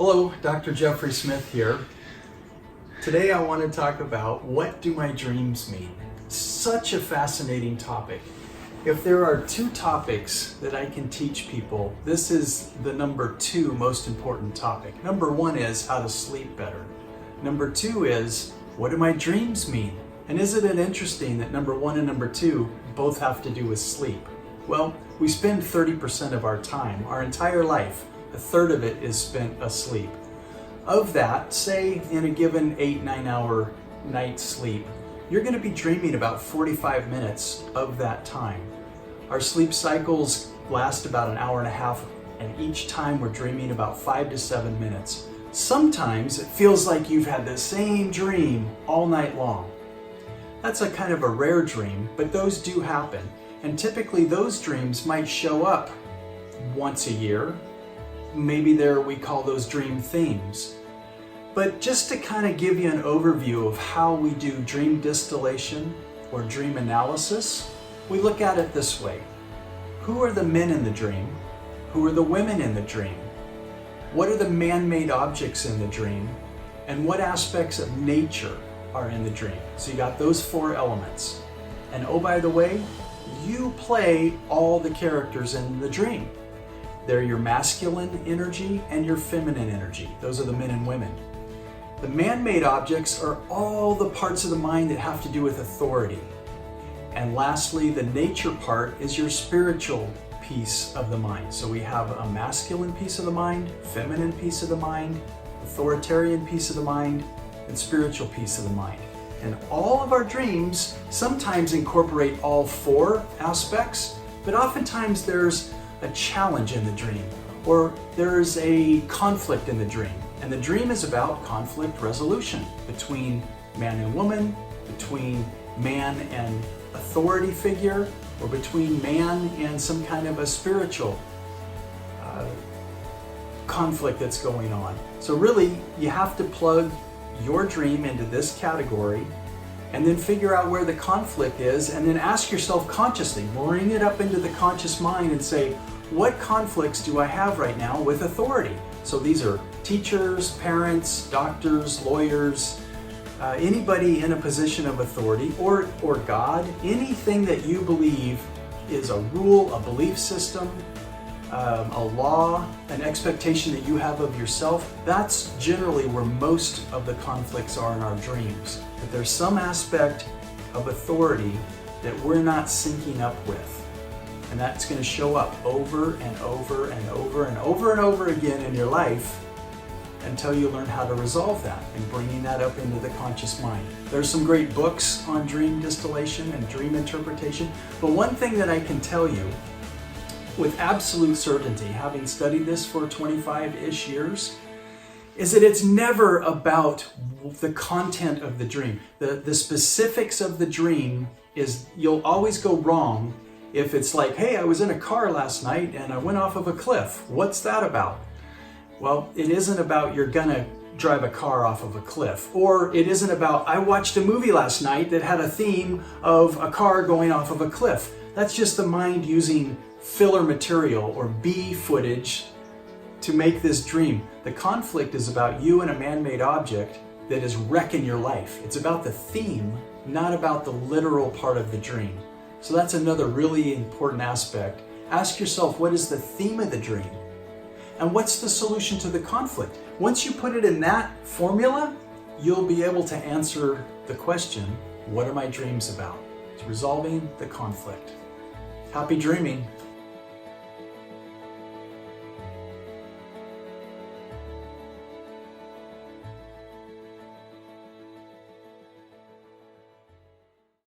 Hello, Dr. Jeffery Smith here. Today I want to talk about what do my dreams mean? Such a fascinating topic. If there are two topics that I can teach people, this is the number 2 most important topic. Number 1 is how to sleep better. Number 2 is what do my dreams mean? And isn't it interesting that number 1 and number 2 both have to do with sleep? Well, we spend 30% of our time, our entire life, a third of it is spent asleep. Of that, say in a given 8-9 hour night's sleep, you're going to be dreaming about 45 minutes of that time. Our sleep cycles last about an hour and a half, and each time we're dreaming about 5 to 7 minutes. Sometimes it feels like you've had the same dream all night long. That's a kind of a rare dream, but those do happen. And typically those dreams might show up once a year. Maybe we call those dream themes. But just to kind of give you an overview of how we do dream distillation or dream analysis, we look at it this way. Who are the men in the dream? Who are the women in the dream? What are the man-made objects in the dream? And what aspects of nature are in the dream? So you got those 4 elements. And oh, by the way, you play all the characters in the dream. They're your masculine energy and your feminine energy. Those are the men and women. The man-made objects are all the parts of the mind that have to do with authority. And lastly, the nature part is your spiritual piece of the mind. So we have a masculine piece of the mind, feminine piece of the mind, authoritarian piece of the mind, and spiritual piece of the mind. And all of our dreams sometimes incorporate all 4 aspects, but oftentimes there's a challenge in the dream, or there's a conflict in the dream. And the dream is about conflict resolution between man and woman, between man and authority figure, or between man and some kind of a spiritual conflict that's going on. So really, you have to plug your dream into this category and then figure out where the conflict is, and then ask yourself consciously, bring it up into the conscious mind and say, what conflicts do I have right now with authority? So these are teachers, parents, doctors, lawyers, anybody in a position of authority, or God, anything that you believe is a rule, a belief system, a law, an expectation that you have of yourself. That's generally where most of the conflicts are in our dreams. But there's some aspect of authority that we're not syncing up with. And that's going to show up over and over and over and over and over again in your life until you learn how to resolve that and bringing that up into the conscious mind. There's some great books on dream distillation and dream interpretation. But one thing that I can tell you with absolute certainty, having studied this for 25-ish years, is that it's never about the content of the dream. The specifics of the dream is, you'll always go wrong if it's like, hey, I was in a car last night and I went off of a cliff. What's that about? Well, it isn't about you're gonna drive a car off of a cliff. Or it isn't about, I watched a movie last night that had a theme of a car going off of a cliff. That's just the mind using filler material or B footage to make this dream. The conflict is about you and a man-made object that is wrecking your life. It's about the theme, not about the literal part of the dream. So that's another really important aspect. Ask yourself, what is the theme of the dream? And what's the solution to the conflict? Once you put it in that formula, you'll be able to answer the question, what are my dreams about? It's resolving the conflict. Happy dreaming.